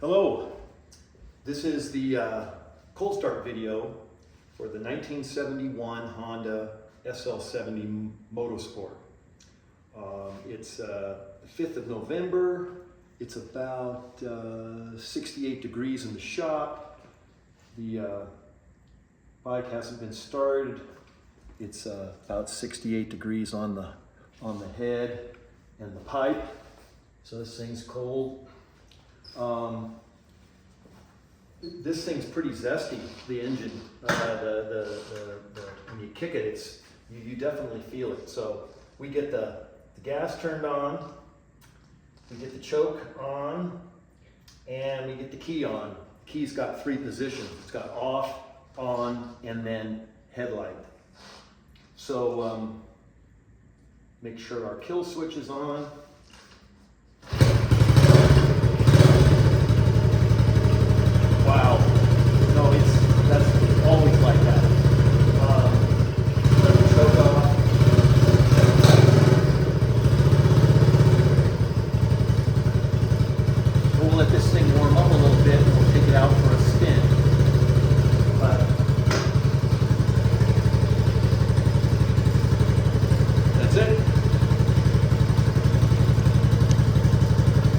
Hello, this is the cold start video for the 1971 Honda SL70 Motosport. It's the 5th of November. It's about 68 degrees in the shop. The bike hasn't been started. It's about 68 degrees on the head and the pipe. So this thing's cold. This thing's pretty zesty, the engine. When you kick it, you definitely feel it. So we get the gas turned on, we get the choke on, and we get the key on. The key's got 3 positions. It's got off, on, and then headlight. So make sure our kill switch is on. Wow, no, that's always like that. Let the choke off. We'll let this thing